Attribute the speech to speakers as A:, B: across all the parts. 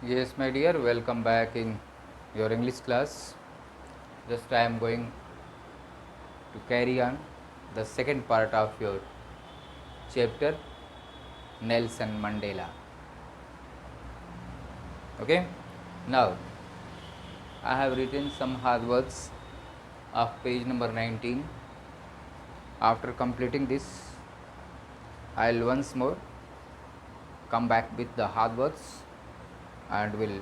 A: Yes, my dear, welcome back in your English class. Just I am going to carry on the second part of your chapter Nelson Mandela. Okay, now I have written some hard words of page number 19. After completing this, I'll once more come back with the hard words and will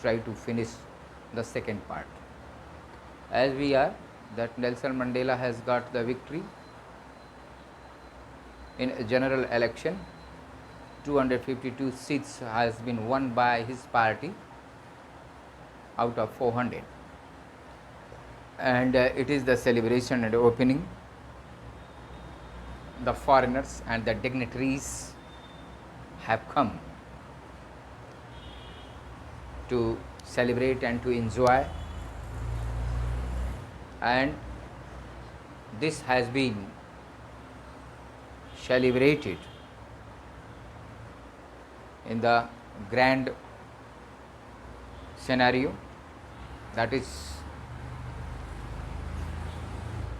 A: try to finish the second part. As we are, that Nelson Mandela has got the victory in a general election. 252 seats has been won by his party out of 400, and it is the celebration and opening. The foreigners and the dignitaries have come to celebrate and to enjoy, and this has been celebrated in the grand scenario, that is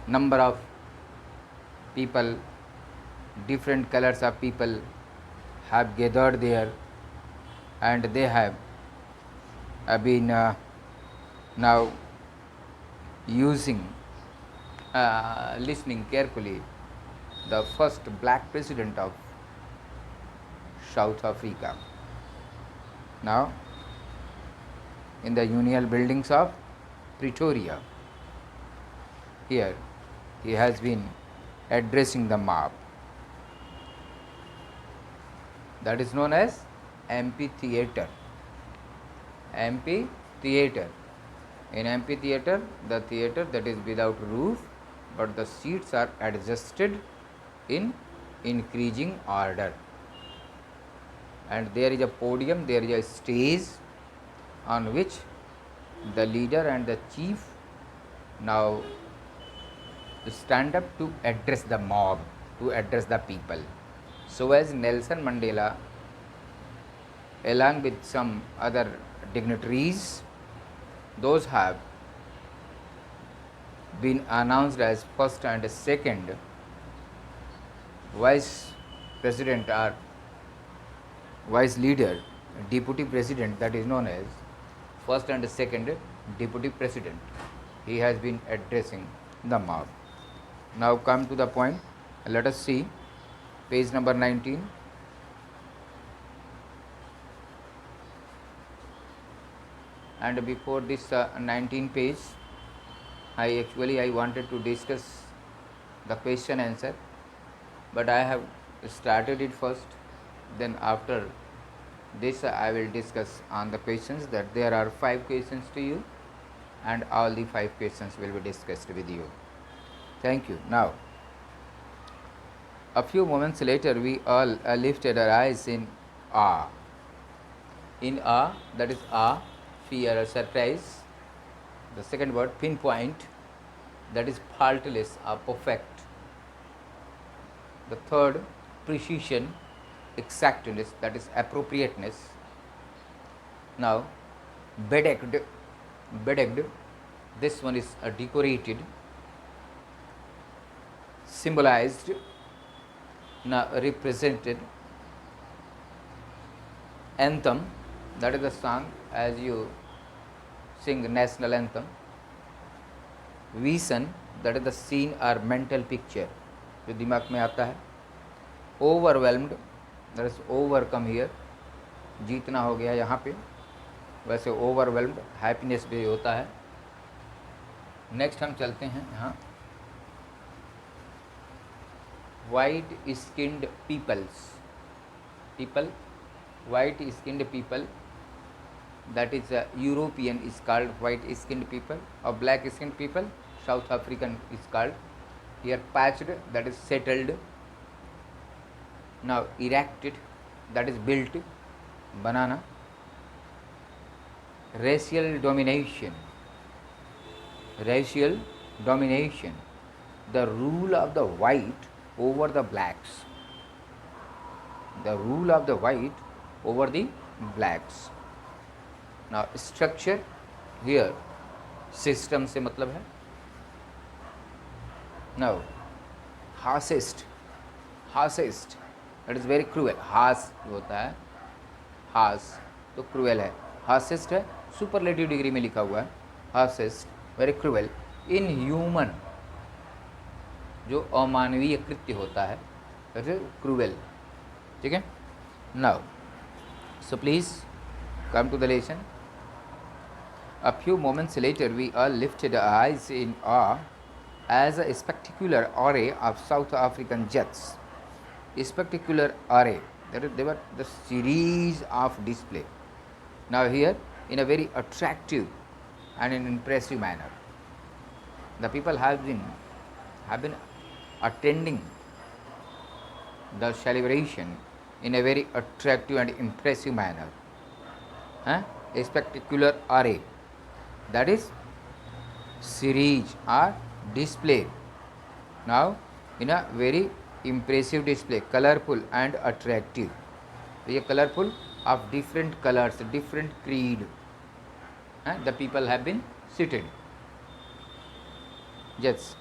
A: number of people, different colors of people have gathered there, and they have been now using listening carefully the first black president of South Africa. Now, in the Union buildings of Pretoria, here he has been addressing the mob. That is known as amphitheater. Amphitheater. In amphitheater, the theater that is without roof, but the seats are adjusted in increasing order. And there is a podium, there is a stage on which the leader and the chief now stand up to address the mob, to address the people. So as Nelson Mandela, along with some other dignitaries, those have been announced as first and second vice president or vice leader, deputy president, that is known as first and second deputy president. He has been addressing the mob. Now come to the point. Let us see page number 19. And before this 19 page, I wanted to discuss the question answer, but I have started it first. Then after this I will discuss on the questions. That there are 5 questions to you, and all the 5 questions will be discussed with you. Thank you. Now, a few moments later, we all lifted our eyes in awe. In awe, that is awe, fear or surprise. The second word, pinpoint, that is faultless or perfect. The third, precision, exactness, that is appropriateness. Now, bedecked, this one is decorated, symbolized, now represented. Anthem, that is the song as you sing national anthem. Vision, that is the scene or mental picture जो दिमाग में आता है. Overwhelmed, that is overcome here, जीतना हो गया यहाँ पे. वैसे overwhelmed happiness भी होता है. नेक्स्ट हम चलते हैं यहाँ. White skinned peoples, white skinned people, that is European is called white skinned people, or black skinned people, South African is called. Here patched, that is settled. Now erected, that is built, banana. Racial domination, the rule of the white over the blacks, the rule of the white over the blacks. Now structure here, system से मतलब है। Now harshest, harshest that is very cruel. Harsh होता है, horse तो cruel है, हार्सेस्ट है, superlative degree में लिखा हुआ है। Harshest very cruel in human, जो अमानवीय कृत्य होता है वैसे क्रूएल, ठीक है। Now so please come to the lesson. A few moments later, we all lifted our eyes in awe as a spectacular array of South African jets. Spectacular array, that is, they were the series of display. Now here, in a very attractive and an impressive manner, the people have been attending the celebration in a very attractive and impressive manner. A spectacular array, that is series or display. Now in a very impressive display, colorful and attractive. ये colorful of different colors, different creed. The people have been seated. Jets,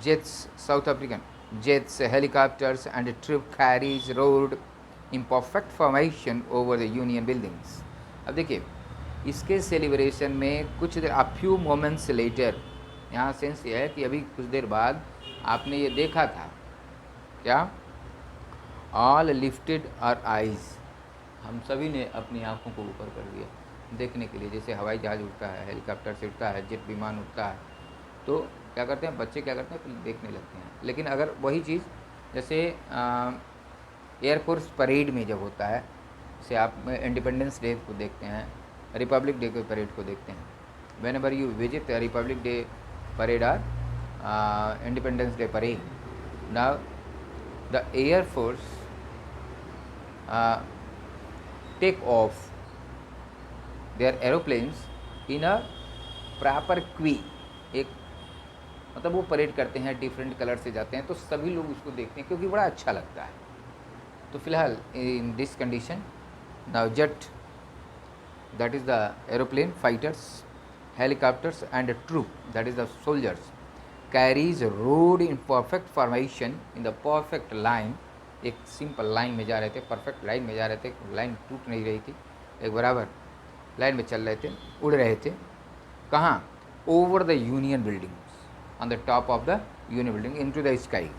A: jets, South African jets, helicopters and troop carriers rode in perfect formation over the Union buildings. अब देखिए इसके celebration में कुछ देर, a few moments later, यहाँ sense ये है कि अभी कुछ देर बाद आपने ये देखा था क्या, ऑल लिफ्टेड आवर आइज़, हम सभी ने अपनी आँखों को ऊपर कर दिया देखने के लिए। जैसे हवाई जहाज़ उड़ता है, हेलीकॉप्टर से उड़ता है, जेट विमान उड़ता है, तो क्या करते हैं बच्चे, क्या करते हैं फिर देखने लगते हैं। लेकिन अगर वही चीज़ जैसे एयरफोर्स परेड में जब होता है, जैसे आप इंडिपेंडेंस डे को देखते हैं, रिपब्लिक डे के परेड को देखते हैं, whenever you visit republic day parade or independence day parade, now the air force take off their aeroplanes in a proper queue, एक मतलब वो परेड करते हैं, डिफरेंट कलर से जाते हैं, तो सभी लोग उसको देखते हैं क्योंकि बड़ा अच्छा लगता है। तो फिलहाल in this condition, now jet, that is the aeroplane, fighters, helicopters and a troop, that is the soldiers, carries rode in perfect formation in the perfect line, एक सिंपल लाइन में जा रहे थे, परफेक्ट लाइन में जा रहे थे, line टूट नहीं रही थी, एक बराबर लाइन में चल रहे थे, उड़ रहे थे। कहाँ? Over the union buildings, on the top of the union building, into the sky.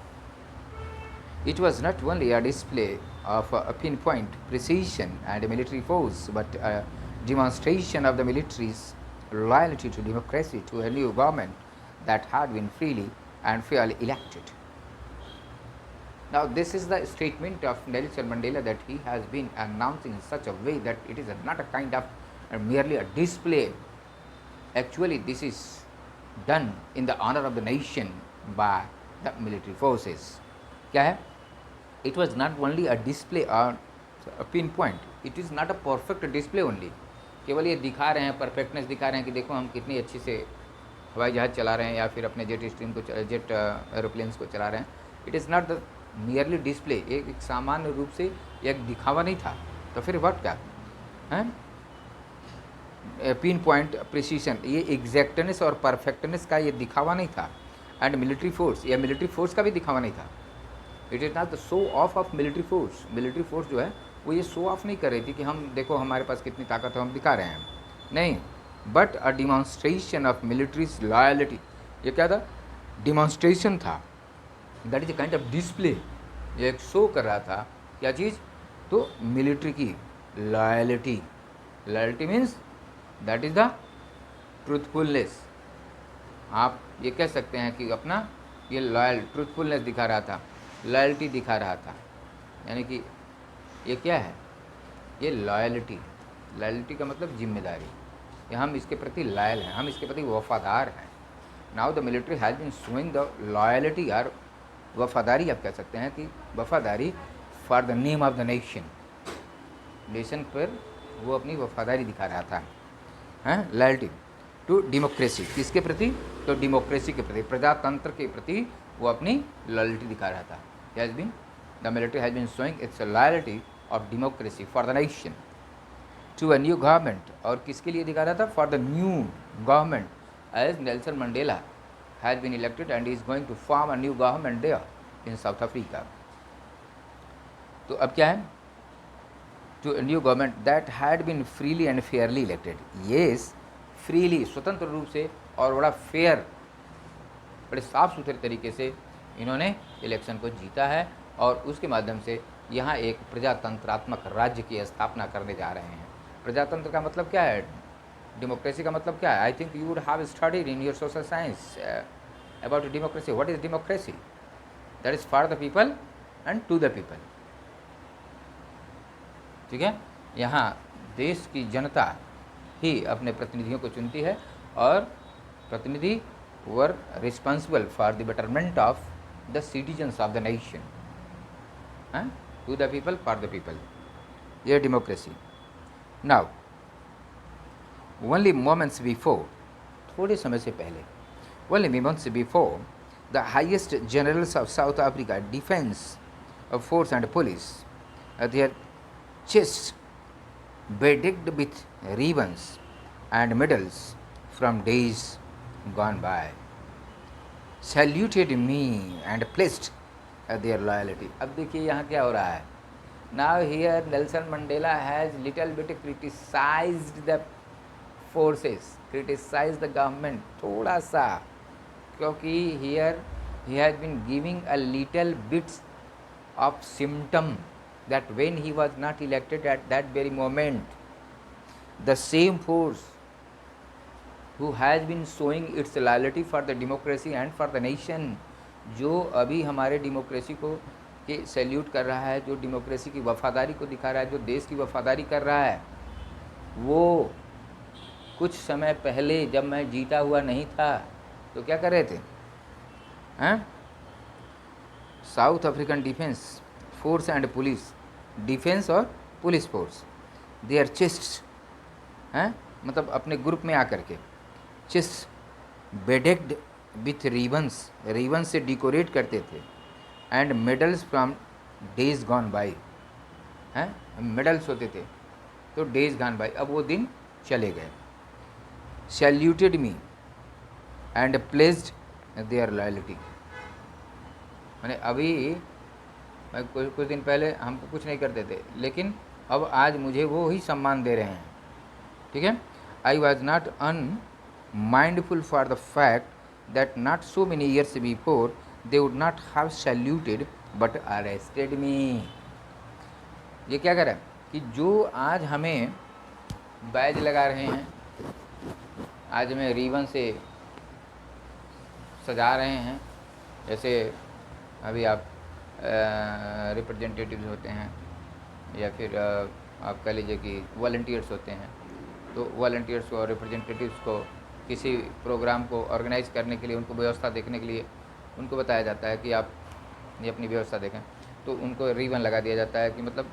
A: It was not only a display of a pinpoint precision and military force, but a demonstration of the military's loyalty to democracy, to a new government that had been freely and fairly elected. Now, this is the statement of Nelson Mandela that he has been announcing in such a way that it is not a kind of merely a display. Actually, this is done in the honor of the nation by the military forces. क्या है? It was not only a display or a pinpoint. It is not a perfect display only. केवल ये दिखा रहे हैं, perfectness दिखा रहे हैं कि देखो हम कितनी अच्छी से हवाई जहाज़ चला रहे हैं या फिर अपने जेट स्ट्रीम को, जेट एरोप्लेन्स को चला रहे हैं. It is not the merely display, एक सामान्य रूप से एक दिखावा नहीं था. तो फिर व्हाट क्या है? पिन पॉइंट प्रिसीशन, ये एग्जैक्टनेस और परफेक्टनेस का ये दिखावा नहीं था. एंड मिलिट्री फोर्स, या मिलिट्री फोर्स का भी दिखावा नहीं था. It is not the show off of military force. Military force जो है वो ये शो ऑफ नहीं कर रही थी कि हम देखो हमारे पास कितनी ताकत है, हम दिखा रहे हैं, नहीं. But a demonstration of militaries loyalty. ये क्या था? डिमॉन्स्ट्रेशन था. That is a kind of display. ये एक शो कर रहा था. क्या चीज़? तो मिलिट्री की loyalty. Loyalty means that is the truthfulness. आप ये कह सकते हैं कि अपना ये लॉयल ट्रूथफुलनेस दिखा रहा था, लॉयल्टी दिखा रहा था. यानी कि ये क्या है? ये लॉयल्टी. लॉयल्टी का मतलब जिम्मेदारी. कि हम इसके प्रति लॉयल हैं, हम इसके प्रति वफादार हैं. Now the military has been showing the loyalty, और वफादारी आप कह सकते हैं कि वफादारी for the name of the nation. Nation पर वो अपनी वफादारी दिखा रहा था. हैं? Loyalty to democracy. किसके प्रति? तो डेमोक्रेसी के प्रति, प्रजातंत्र के प्रति वो अपनी लॉयल्टी दिखा रहा था. Has been, the military has been showing its loyalty of democracy for the nation. To a new government, और किसके लिए दिखा रहा था? For the new government, as Nelson Mandela has been elected and is going to form a new government there in South Africa. तो अब क्या है? To a new government that had been freely and fairly elected. Yes, freely, स्वतंत्र रूप से और बड़ा fair, बड़े साफ सुथरे तरीके से इन्होंने इलेक्शन को जीता है, और उसके माध्यम से यहाँ एक प्रजातंत्रात्मक राज्य की स्थापना करने जा रहे हैं। प्रजातंत्र का मतलब क्या है? डेमोक्रेसी का मतलब क्या है? I think you would have studied in your social science about democracy. What is democracy? That is for the people and to the people. ठीक है, यहाँ देश की जनता ही अपने प्रतिनिधियों को चुनती है, और प्रतिनिधि were responsible for the betterment of the citizens of the nation, to the people, for the people, ये democracy. Now only moments before, थोड़े समय से पहले, only moments before the highest generals of South Africa defence of force and police their chests bedecked with ribbons and medals from days gone by, saluted me and pledged their loyalty। अब देखिए यहाँ क्या हो रहा है? Now here Nelson Mandela has little bit criticized the forces, criticized the government थोड़ा सा, क्योंकि here he has been giving a little bits of symptom that when he was not elected at that very moment, the same force who has been showing its loyalty for the democracy and for the nation, जो अभी हमारे democracy को के salute कर रहा है, जो democracy की वफादारी को दिखा रहा है, जो देश की वफादारी कर रहा है, वो कुछ समय पहले जब मैं जीता हुआ नहीं था तो क्या कर रहे थे? South African defence force and police, defence और पुलिस फोर्स, देयर चेस्ट, हैं मतलब अपने ग्रुप में आकर के, चेस्ट बेडेक्ड विथ रिबन्स, रिबन से डिकोरेट करते थे, and medals from days gone by, हैं मेडल्स होते थे, तो डेज गॉन बाई, अब वो दिन चले गए। Saluted me and placed their loyalty, मैंने अभी मैं कुछ दिन पहले हमको कुछ नहीं करते थे, लेकिन अब आज मुझे वो ही सम्मान दे रहे हैं। ठीक है, I was not unmindful for the fact that not so many years before they would not have saluted but arrested me. ये क्या कर रहा है कि जो आज हमें बैज लगा रहे हैं, आज हमें रिबन से सजा रहे हैं, जैसे अभी आप रिप्रेजेंटेटिव्स होते हैं, या फिर आप कह लीजिए कि वॉलंटियर्स होते हैं, तो वॉलंटियर्स को और रिप्रेजेंटेटिव्स को किसी प्रोग्राम को ऑर्गेनाइज करने के लिए, उनको व्यवस्था देखने के लिए उनको बताया जाता है कि आप ये अपनी व्यवस्था देखें, तो उनको रिबन लगा दिया जाता है कि मतलब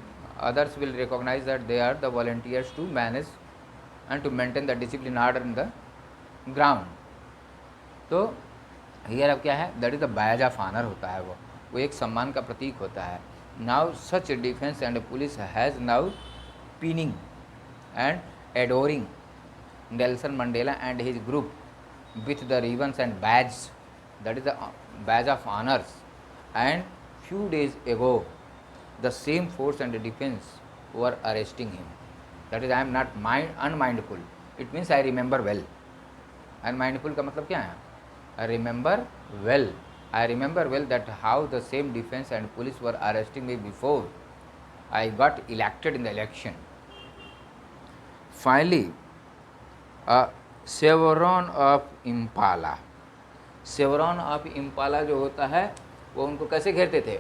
A: others will recognise that they are the volunteers to manage and to maintain the discipline order in the ground. तो हियर अब क्या है? That is the badge of honour होता है, वो एक सम्मान का प्रतीक होता है। Now such defence and police has now pinning and adoring Nelson Mandela and his group with the ribbons and badge, that is the badge of honours, and few days ago the same force and defense were arresting him. That is, I am not unmindful, it means I remember well. Unmindful का मतलब क्या है? I remember well. I remember well that how the same defense and police were arresting me before I got elected in the election. Finally, a chevron of impala. chevron of impala जो होता है वो उनको कैसे घेरते थे?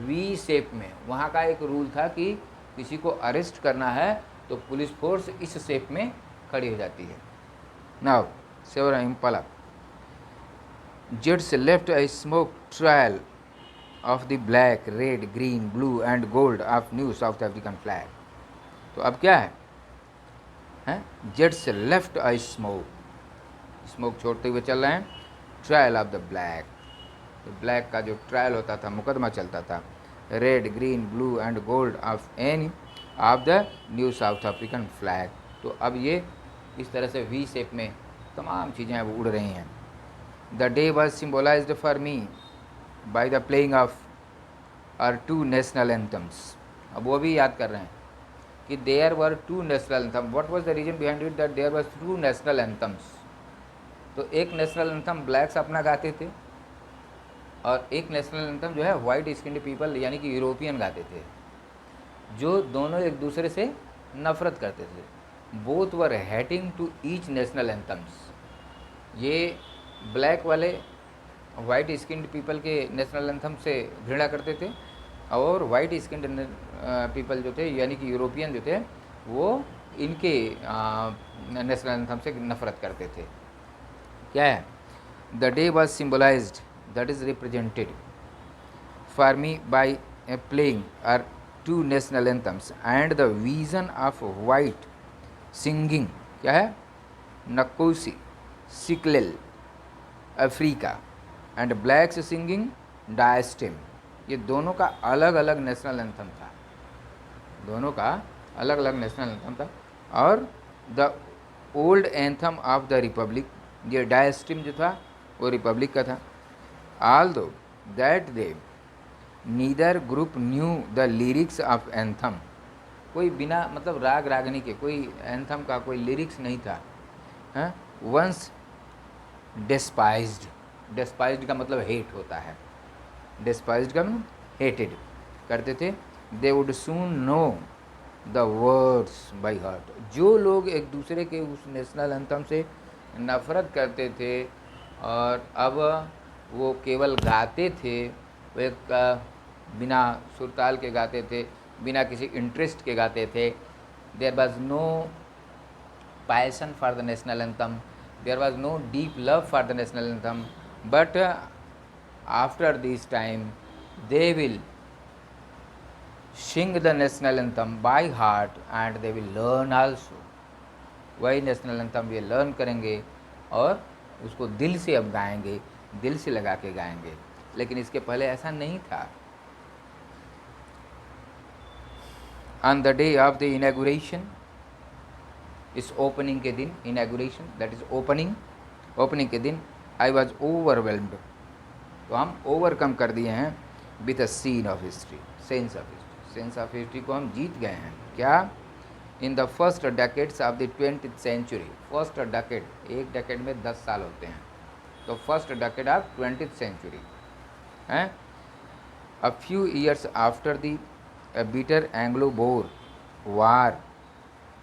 A: V shape में। वहाँ का एक रूल था कि किसी को अरेस्ट करना है तो पुलिस फोर्स इस शेप में खड़ी हो जाती है। Now chevron impala. Jets left a smoke trail of the black, red, green, blue and gold of new South African flag. तो अब क्या है? Jets left a smoke छोड़ते हुए चल रहे हैं, trail of the black, तो ब्लैक का जो ट्रायल होता था, मुकदमा चलता था, red, green, blue and gold of any of the new south African flag. तो अब ये इस तरह से वी शेप में तमाम चीज़ें अब उड़ रही हैं। The day was symbolised for me by the playing of our two national anthems. अब वो भी याद कर रहे हैं कि there were two national anthem. What was the reason behind it that there was two national anthems. तो एक नेशनल एंथम ब्लैक्स अपना गाते थे और एक नेशनल एंथम जो है वाइट स्किन्ड पीपल यानी कि यूरोपियन गाते थे, जो दोनों एक दूसरे से नफरत करते थे। Both were hating to each national anthems. ये ब्लैक वाले वाइट स्किन्ड पीपल के नेशनल एंथम से घृणा करते थे और वाइट स्किन्ड पीपल जो थे यानी कि यूरोपियन जो थे वो इनके नेशनल एंथम से नफरत करते थे। क्या है? The day was symbolised that is represented for me by playing our two national anthems and the vision of white singing. क्या है? Nkosi Sikelel Africa and blacks singing Die Stem. ये दोनों का अलग अलग नेशनल एंथम था, दोनों का अलग अलग नेशनल एंथम था। और the old anthem of the Republic, ये डायस्टिम जो था वो रिपब्लिक का था। ऑल दो that they neither group new the lyrics of anthem. कोई बिना मतलब राग रागनी के कोई एंथम का कोई लिरिक्स नहीं था। वंस डेस्पाइज्ड। डेस्पाइज्ड का मतलब हेट होता है, डेस्पाइज्ड का मतलब हेटेड करते थे। They would soon know the words by heart. जो लोग एक दूसरे के उस नेशनल एंथम से नफरत करते थे और अब वो केवल गाते थे, वो एक बिना सुरताल के गाते थे, बिना किसी इंटरेस्ट के गाते थे। There was no passion for the national anthem, there was no deep love for the national anthem, but after this time they will sing the national anthem by heart and they will learn also। वही national anthem ये learn करेंगे और उसको दिल से अब गाएंगे, दिल से लगा के गाएंगे। लेकिन इसके पहले ऐसा नहीं था। On the day of the inauguration, इस ओपनिंग के दिन, inauguration that is opening, opening के दिन आई वॉज ओवरवेल्म्ड। तो हम ओवरकम कर दिए हैं with a scene of history, sense of history. Sense of history को हम जीत गए हैं। क्या? In the first decades of the 20th century. First decade, एक डेकेड में 10 साल होते हैं, तो first decade of 20th century हैं। A few years after the bitter Anglo Boer war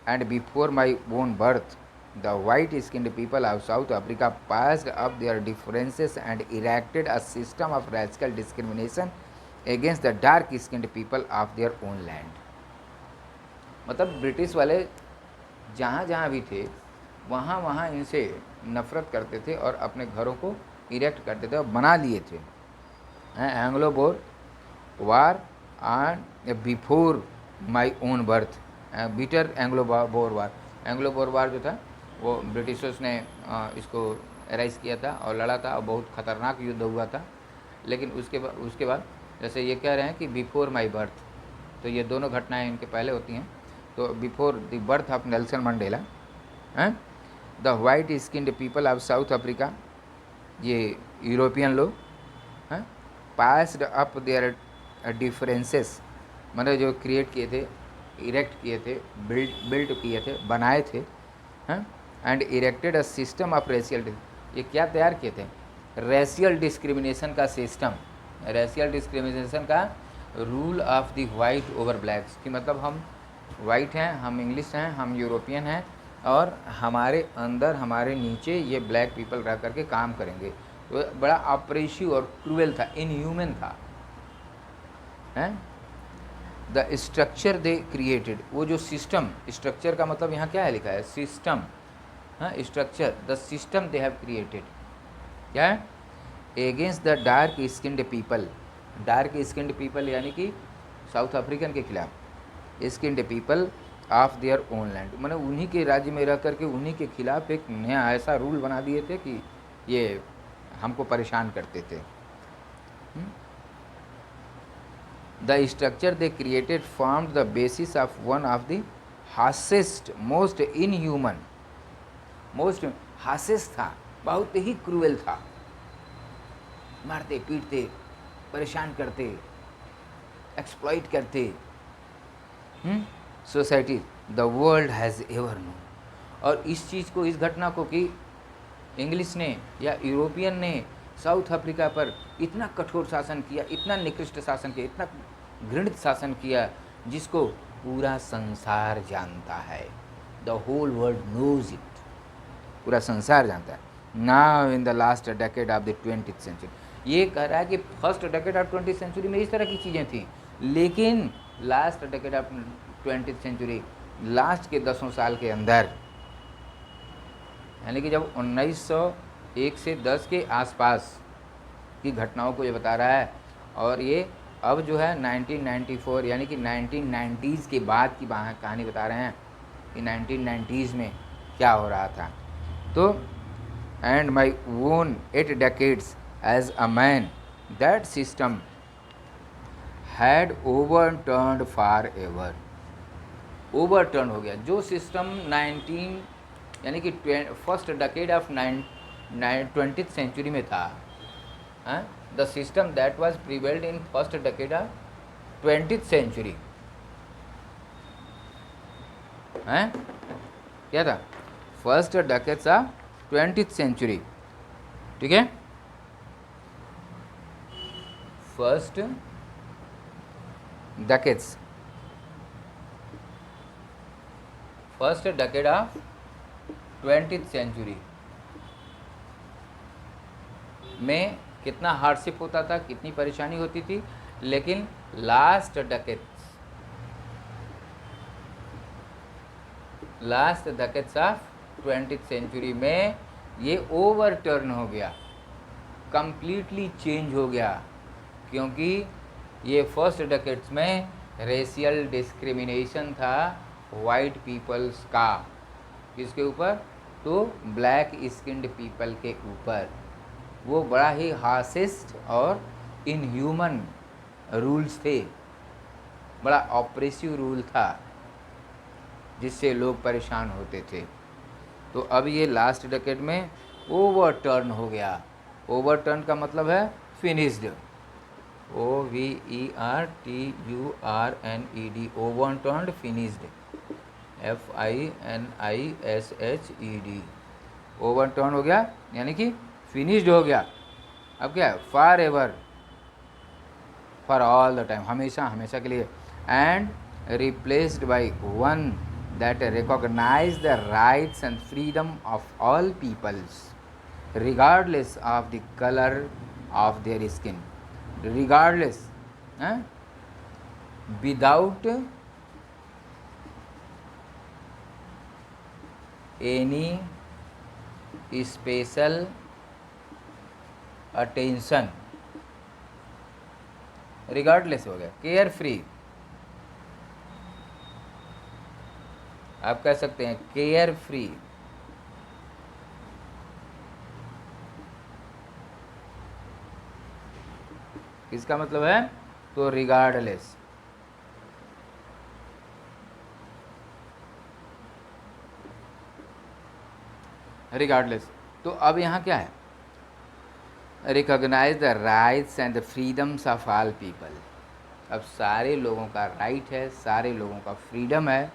A: and before my own birth, the white-skinned people of South Africa passed up their differences and erected a system of racial discrimination against the dark-skinned people of their own land। मतलब British वाले जहाँ जहाँ भी थे वहाँ वहाँ इनसे नफरत करते थे और अपने घरों को इरेक्ट करते थे और बना लिए थे। Anglo Boer war and before my own birth, bitter Anglo Boer war. Anglo Boer war जो था वो ब्रिटिशर्स ने इसको एराइज किया था और लड़ा था और बहुत ख़तरनाक युद्ध हुआ था। लेकिन उसके बाद जैसे ये कह रहे हैं कि बिफोर माई बर्थ, तो ये दोनों घटनाएं इनके पहले होती हैं। तो before the birth of Nelson Mandela, the white skinned people of South Africa, ये यूरोपियन लोग पास्ड अप देयर डिफरेंसेस, मतलब जो क्रिएट किए थे, इरेक्ट किए थे, बिल्ड किए थे, बनाए थे, and erected a system of racial. ये क्या तैयार किए थे? रेशियल डिस्क्रिमिनेशन का सिस्टम, रेशियल डिस्क्रिमिनेशन का rule of the white over blacks. कि मतलब हम वाइट हैं, हम इंग्लिश हैं, हम यूरोपियन हैं और हमारे अंदर हमारे नीचे ये ब्लैक पीपल रह करके काम करेंगे। तो बड़ा ऑपरेसिव और क्रूएल था, इनह्यूमन था। द स्ट्रक्चर दे क्रिएटेड, वो जो सिस्टम, स्ट्रक्चर का मतलब यहाँ क्या है लिखा है? System. Structure, the system they have created. क्या है? Against the dark skinned people. Dark skinned people यानी कि साउथ अफ्रीकन के खिलाफ, skinned people of their own land, मैंने उन्हीं के राज्य में रह करके उन्हीं के खिलाफ एक नया ऐसा रूल बना दिए थे कि ये हमको परेशान करते थे। The structure they created formed the basis of one of the harshest, most inhuman, most harshest था, बहुत ही क्रूएल था, मारते पीटते परेशान करते एक्सप्लॉइट करते society the world has ever known. और इस चीज़ को, इस घटना को कि इंग्लिश ने या यूरोपियन ने साउथ अफ्रीका पर इतना कठोर शासन किया, इतना निकृष्ट शासन किया, इतना घृणित शासन किया, जिसको पूरा संसार जानता है। The whole world knows it, पूरा संसार जानता है। Now in the last decade of the 20th century, ये कह रहा है कि first decade of 20th century में इस तरह की चीज़ें थी, लेकिन last decade of 20th century, last के 10 साल के अंदर, यानी कि जब 1901 से 10 के आसपास की घटनाओं को ये बता रहा है, और ये अब जो है 1994 यानी कि 1990s के बाद की कहानी बता रहे हैं कि 1990s में क्या हो रहा था। तो and my own 8 decades as a man that system had overturned forever. Overturn हो गया जो सिस्टम 19 यानी कि first decade of 20th century में था, the system that was prevailed in first decade of 20th century, क्या था? First decade of 20th century, ठीक है, first decades, first decade of 20th century में कितना हार्डशिप होता था, कितनी परेशानी होती थी, लेकिन last decades of 20th century में ये ओवरटर्न हो गया, कंप्लीटली चेंज हो गया, क्योंकि ये फर्स्ट डेकेड्स में रेशियल डिस्क्रिमिनेशन था वाइट पीपल्स का, किसके ऊपर? तो ब्लैक स्किन्ड पीपल के ऊपर। वो बड़ा ही हार्शेस्ट और इनह्यूमन रूल्स थे, बड़ा ऑप्रेसिव रूल था, जिससे लोग परेशान होते थे। तो अब ये लास्ट डेकेड में ओवरटर्न हो गया। ओवरटर्न का मतलब है finished, OVERTURNED, ओवरटर्न्ड, finished, FINISHED, overturn हो गया यानी कि फिनिश्ड हो गया। अब क्या है? For ever, for all the time, हमेशा हमेशा के लिए, and replaced by one that recognize the rights and freedom of all peoples regardless of the color of their skin, regardless, without any special attention, regardless हो गया, care free, आप कह सकते हैं केयर फ्री। इसका मतलब है तो रिगार्डलेस, रिगार्डलेस। तो अब यहाँ क्या है? Recognise the rights and the freedoms of all people. अब सारे लोगों का राइट है, सारे लोगों का फ्रीडम है,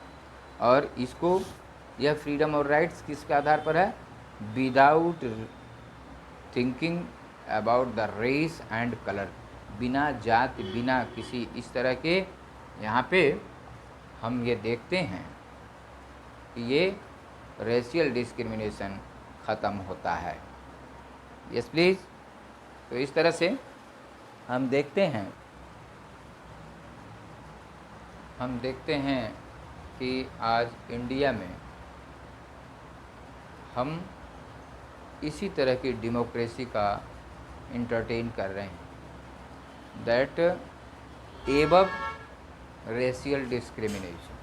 A: और इसको, यह फ्रीडम और राइट्स किसके आधार पर है? Without thinking about the race and colour, बिना जाति, बिना किसी इस तरह के, यहाँ पे हम ये देखते हैं कि ये रेशियल डिस्क्रिमिनेशन ख़त्म होता है। Yes please. तो इस तरह से हम देखते हैं कि आज इंडिया में हम इसी तरह की डेमोक्रेसी का इंटरटेन कर रहे हैं, that above racial discrimination,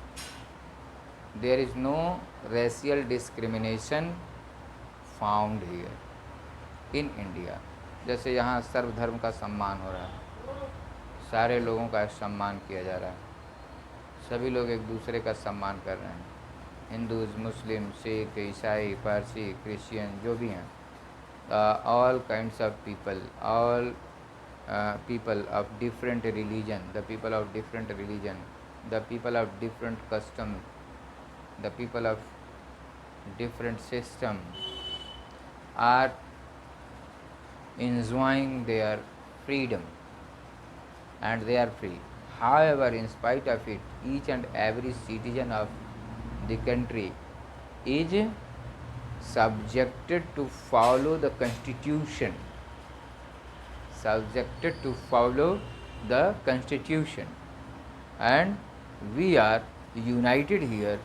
A: there is no racial discrimination found here in India. जैसे यहाँ सर्वधर्म का सम्मान हो रहा है, सारे लोगों का सम्मान किया जा रहा है, सभी लोग एक दूसरे का सम्मान कर रहे हैं, हिंदूज, मुस्लिम, सिख, ईसाई, पारसी, क्रिश्चियन, जो भी हैं, all kinds of people, all people of different religion, the people of different religion, the people of different custom, the people of different system are enjoying their freedom and they are free. However, in spite of it, each and every citizen of the country is subjected to follow the constitution, subjected to follow the constitution, and we are united here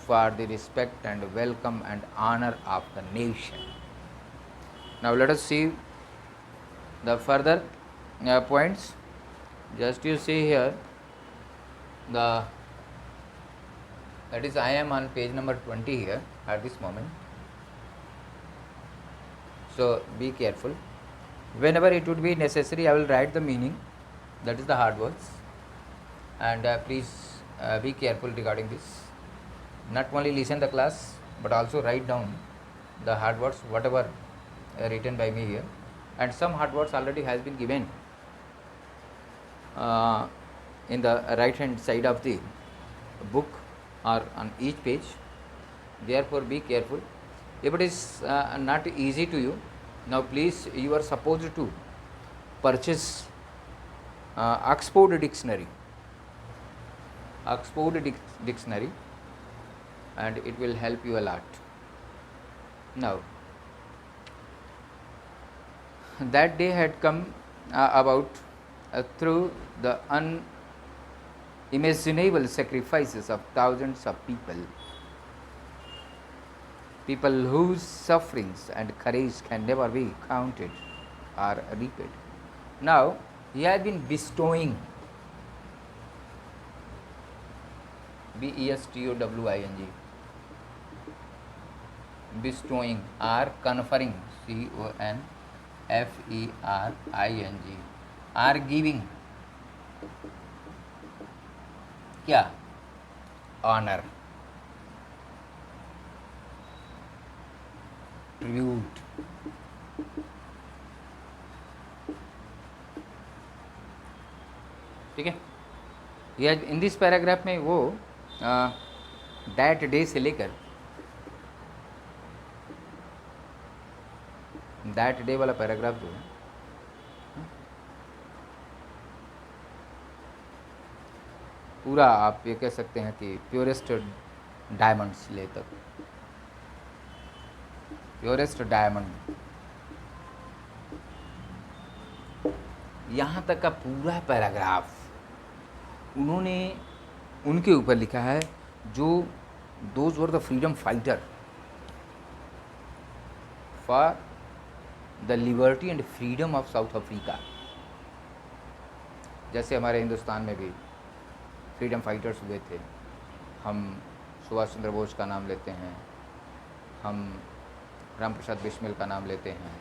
A: for the respect and welcome and honor of the nation. Now let us see the further points. Just you see here, that is I am on page number 20 here at this moment. So be careful. Whenever it would be necessary, I will write the meaning, that is the hard words, and please be careful regarding this. Not only listen the class, but also write down the hard words, whatever written by me here, and some hard words already has been given in the right hand side of the book or on each page. Therefore be careful. If it is not easy to you, now please, you are supposed to purchase Oxford Dictionary, Dictionary, and it will help you a lot. Now, that day had come about through the unimaginable sacrifices of thousands of people whose sufferings and courage can never be counted or repaid. Now, he has been bestowing, bestowing, bestowing or conferring, confering, or giving, क्या, honor, tribute, ठीक है। यह in this paragraph में वो that day से लेकर that day वाला paragraph जो है पूरा, आप ये कह सकते हैं कि प्योरेस्ट डायमंड्स ले तक, प्योरेस्ट डायमंड, यहाँ तक का पूरा पैराग्राफ उन्होंने उनके ऊपर लिखा है जो those were the freedom fighter for the liberty and freedom of South Africa. जैसे हमारे हिंदुस्तान में भी फ्रीडम फाइटर्स हुए थे, हम सुभाष चंद्र बोस का नाम लेते हैं, हम राम प्रसाद बिस्मिल का नाम लेते हैं,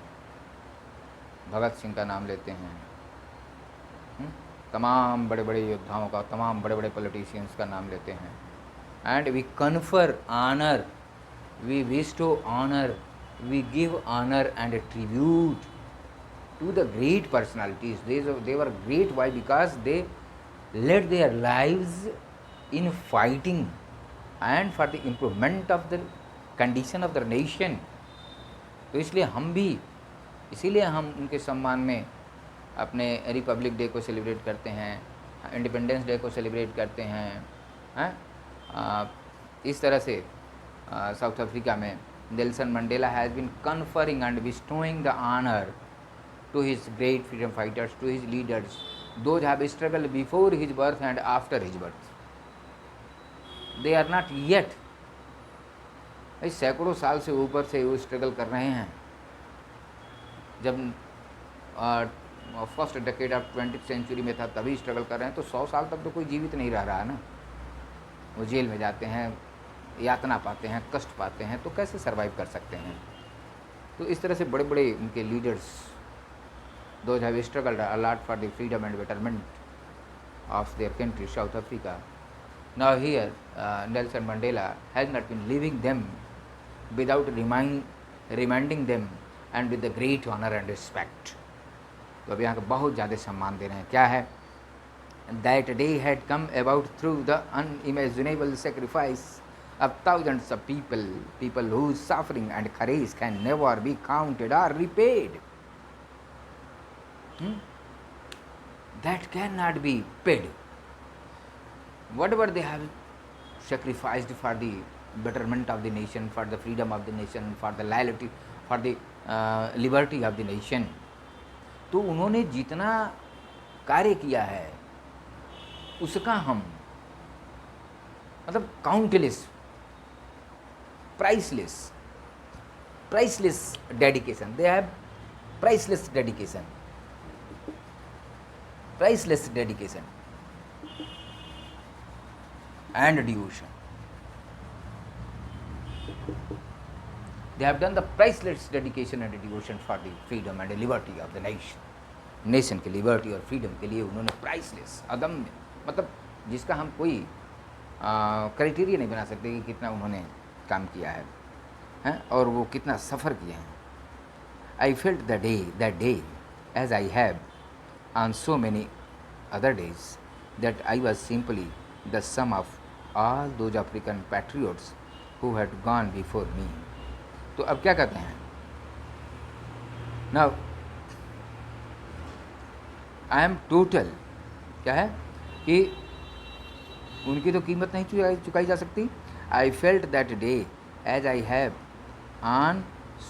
A: भगत सिंह का नाम लेते हैं, तमाम बड़े बड़े योद्धाओं का, तमाम बड़े बड़े पॉलिटिशियंस का नाम लेते हैं, and we confer honour, we wish to honour, we give honour and tribute to the great personalities. They were great. Why? Because they led their lives in fighting and for the improvement of the condition of the nation. तो इसलिए हम भी, इसीलिए हम उनके सम्मान में अपने रिपब्लिक डे को सेलिब्रेट करते हैं, इंडिपेंडेंस डे को सेलिब्रेट करते हैं। इस तरह से साउथ अफ्रीका में Nelson Mandela has been conferring and bestowing the honour to his great freedom fighters, to his leaders, those have struggled before his birth and after his birth. They are not yet, सैकड़ों साल से ऊपर से वो struggle कर रहे हैं। जब first decade of 20th century में था तभी स्ट्रगल कर रहे हैं, तो 100 साल तक तो कोई जीवित नहीं रह रहा है ना। वो जेल में जाते हैं, यातना पाते हैं, कष्ट पाते हैं, तो कैसे सर्वाइव कर सकते हैं। तो इस तरह से बड़े बड़े उनके leaders, those have struggled a lot for the freedom and betterment of their country, South Africa. Now here, Nelson Mandela has not been leaving them without reminding them and with the great honor and respect. तो अब यहाँ का बहुत ज़्यादा सम्मान दे रहे हैं. क्या है? That day had come about through the unimaginable sacrifice of thousands of people whose suffering and courage can never be counted or repaid. That cannot be paid. Whatever they have sacrificed for the betterment of the nation, for the freedom of the nation, for the loyalty, for the liberty of the nation, तो उन्होंने जितना कार्य किया है उसका हम मतलब countless, priceless dedication. They have priceless dedication and devotion. They have done the priceless dedication and devotion for the freedom and the liberty of the nation की लिबर्टी और फ्रीडम के लिए उन्होंने प्राइसलेस, अदम्य, मतलब जिसका हम कोई क्राइटेरिया नहीं बना सकते कि कितना उन्होंने काम किया है, हैं, और वो कितना सफ़र किए हैं. I felt that day as I have on so many other days that I was simply the sum of all those African patriots who had gone before me. तो अब क्या कहते हैं? नाउ आई एम टोटल, क्या है कि उनकी तो कीमत नहीं चुकाई जा सकती. I felt that day as I have on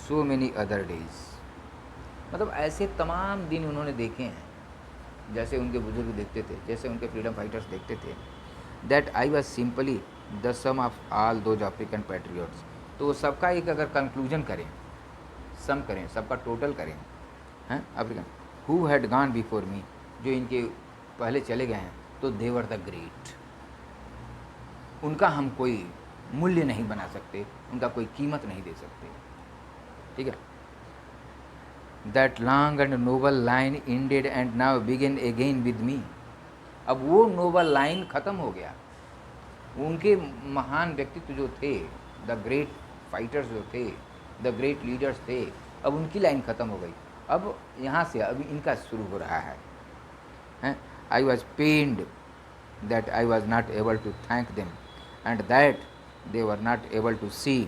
A: so many other days. मतलब ऐसे तमाम दिन उन्होंने देखे हैं जैसे उनके बुजुर्ग देखते थे, जैसे उनके फ्रीडम फाइटर्स देखते थे. That I was simply the sum of all those African patriots. तो सबका एक अगर कंक्लूजन करें, सम करें, सबका टोटल करें, हैं, African who had gone before मी, जो इनके पहले चले गए हैं, तो दे वर द ग्रेट. उनका हम कोई मूल्य नहीं बना सकते, उनका कोई कीमत नहीं दे सकते. ठीक है. That long and noble line ended and now begin again with me. अब वो नोबल लाइन ख़त्म हो गया. उनके महान व्यक्तित्व जो थे, द ग्रेट फाइटर्स जो थे, द ग्रेट लीडर्स थे, अब उनकी लाइन ख़त्म हो गई. अब यहाँ से अभी इनका शुरू हो रहा है. I was pained that I was not able to thank them and that they were not able to see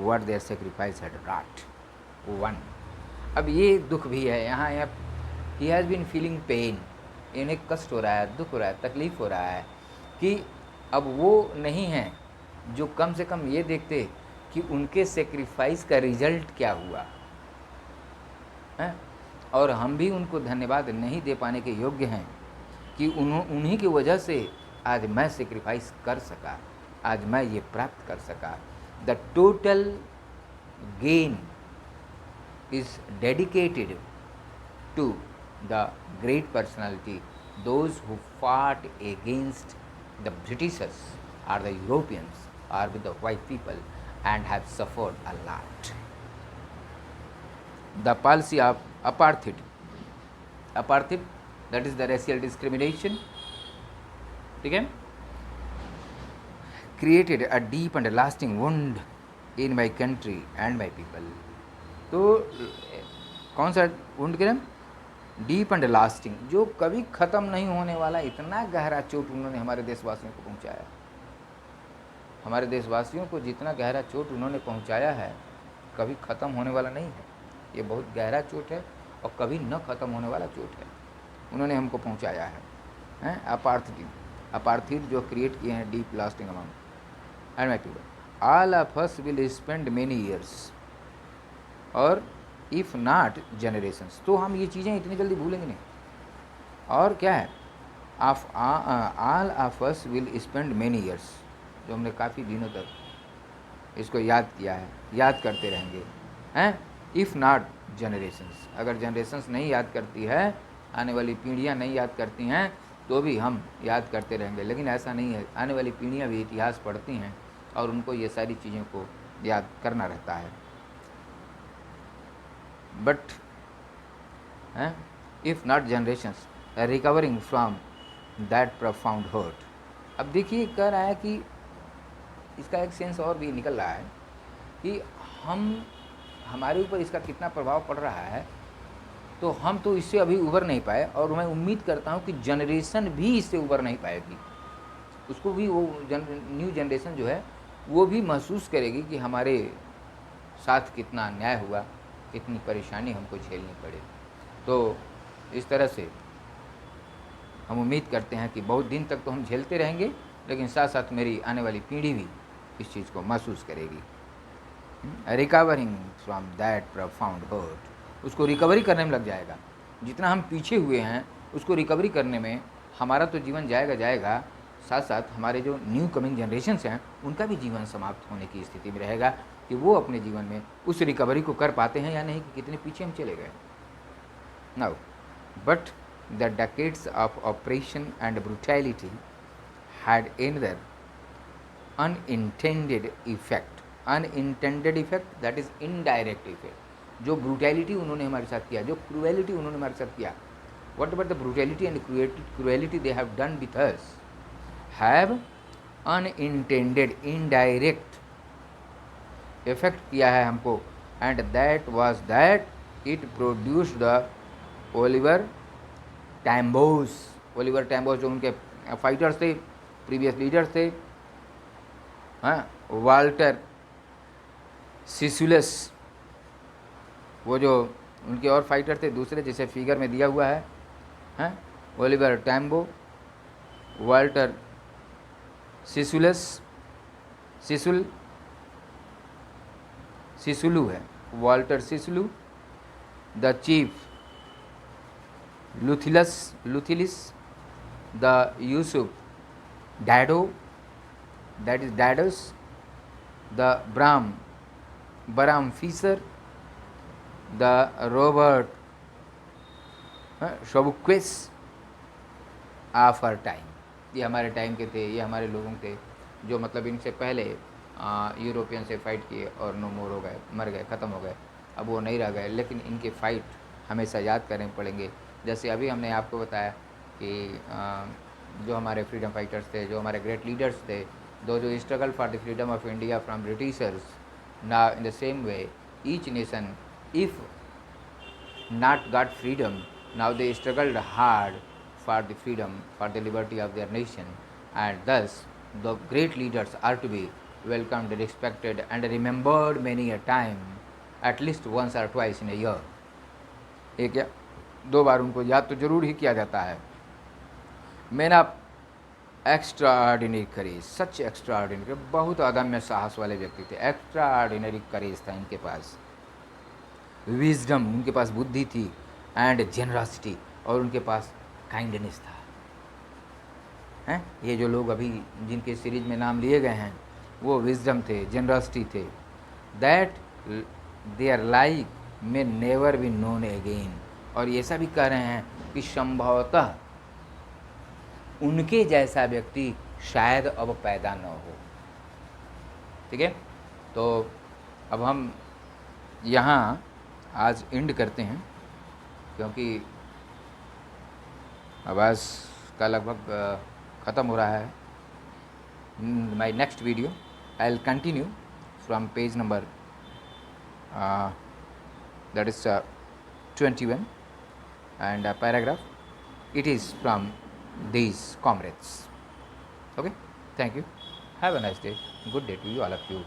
A: what their sacrifice had wrought. One. अब ये दुख भी है यहाँ. he has been feeling pain. इन्हें कष्ट हो रहा है, दुख हो रहा है, तकलीफ़ हो रहा है कि अब वो नहीं हैं जो कम से कम ये देखते कि उनके सेक्रीफाइस का रिजल्ट क्या हुआ है, और हम भी उनको धन्यवाद नहीं दे पाने के योग्य हैं कि उन्हीं की वजह से आज मैं सेक्रीफाइस कर सका, आज मैं ये प्राप्त कर सका. The total gain is dedicated to the great personality those who fought against the Britishers और द यूरोपियंस और with the white people and have suffered a lot. The policy of apartheid that is the racial discrimination. ठीक है. created a deep and lasting wound in my country and my people. तो कौन सा wound किया? Deep and lasting, जो कभी ख़त्म नहीं होने वाला. इतना गहरा चोट उन्होंने हमारे देशवासियों को पहुंचाया. हमारे देशवासियों को जितना गहरा चोट उन्होंने पहुंचाया है कभी ख़त्म होने वाला नहीं है. ये बहुत गहरा चोट है और कभी न ख़त्म होने वाला चोट है. उन्होंने हमको पहुंचाया है. अपार्थाइड जो क्रिएट किए हैं, deep lasting amount. And my people, all of us will spend many years और if not generations. तो हम ये चीज़ें इतनी जल्दी भूलेंगे नहीं. और क्या है? all of us will spend many years, जो हमने काफ़ी दिनों तक इसको याद किया है, याद करते रहेंगे, हैं. if not generations, अगर generations नहीं याद करती है, आने वाली पीढ़ियाँ नहीं याद करती हैं, तो भी हम याद करते रहेंगे. लेकिन ऐसा नहीं है. आने वाली पीढ़ियाँ भी इतिहास पढ़ती हैं और उनको ये सारी चीज़ों को याद करना रहता है. But if not generations recovering from that profound hurt। अब देखिए कह रहा है कि इसका एक सेंस और भी निकल रहा है कि हमारे ऊपर इसका कितना प्रभाव पड़ रहा है, तो हम तो इससे अभी उभर नहीं पाए, और मैं उम्मीद करता हूँ कि जनरेशन भी इससे उभर नहीं पाएगी। उसको भी वो न्यू जनरेशन जो है वो भी महसूस करेगी कि हमारे साथ कितना अन्याय हुआ, कितनी परेशानी हमको झेलनी पड़े। तो इस तरह से हम उम्मीद करते हैं कि बहुत दिन तक तो हम झेलते रहेंगे, लेकिन साथ साथ मेरी आने वाली पीढ़ी भी इस चीज़ को महसूस करेगी। Recovering from that profound hurt, उसको रिकवरी करने में लग जाएगा। जितना हम पीछे हुए हैं उसको रिकवरी करने में हमारा तो जीवन जाएगा, साथ साथ हमारे जो न्यू कमिंग जनरेशन्स हैं उनका भी जीवन समाप्त होने की स्थिति में रहेगा कि वो अपने जीवन में उस रिकवरी को कर पाते हैं या नहीं, कि कितने पीछे हम चले गए। Now but the decades of oppression and brutality had another unintended effect, that is indirect effect। जो ब्रूटैलिटी उन्होंने हमारे साथ किया, जो क्रूएलिटी उन्होंने हमारे साथ किया, what about the brutality and cruelty they have done with us, have unintended indirect effect किया है हमको, and that was that it produced the Oliver Tambos जो उनके फाइटर्स थे, प्रीवियस लीडर्स थे, हाँ, वाल्टर सिसुलस, वो जो उनके और फाइटर थे दूसरे, जैसे फिगर में दिया हुआ है, हाँ, ओलिवर टैम्बो, वाल्टर सिसुलू है, Walter Sisulu, the chief Luthulis, the Yusuf Dadoo, that is Dados, the Bram Fisher, the Robert Sobuquets of our time। ये हमारे टाइम के थे, ये हमारे लोगों थे जो मतलब इनसे पहले यूरोपियन से फाइट किए और नो मोर हो गए, मर गए, ख़त्म हो गए, अब वो नहीं रह गए, लेकिन इनके फाइट हमेशा याद करने पड़ेंगे। जैसे अभी हमने आपको बताया कि जो हमारे फ्रीडम फाइटर्स थे, जो हमारे ग्रेट लीडर्स थे, दो जो struggle for the freedom of India from Britishers, now in the same way each nation if not got freedom, now they struggled hard for the freedom, for the liberty of their nation, and thus the great leaders are to be welcomed, respected and remembered many a time, at least once or twice in a year। एक या दो बार उनको याद तो जरूर ही किया जाता है। Man of extra ordinary courage, such extra ordinary, बहुत अदम्य साहस वाले व्यक्ति थे, एक्स्ट्रा ऑर्डिनरी करेज था इनके पास, विजडम, उनके पास बुद्धि थी, एंड जेनरसिटी, और उनके पास काइंडनेस था। हैं ये जो लोग अभी जिनके सीरीज में नाम लिए गए हैं वो विजडम थे, जेनरसिटी थे, that their like may never be known again. और ये ऐसा भी कह रहे हैं कि संभवतः उनके जैसा व्यक्ति शायद अब पैदा न हो। ठीक है, तो अब हम यहाँ आज एंड करते हैं, क्योंकि आवाज़ का लगभग ख़त्म हो रहा है। My next video I will continue from page number that is 21, and a paragraph, it is from these comrades। Okay, thank you, have a nice day, good day to you, all of you।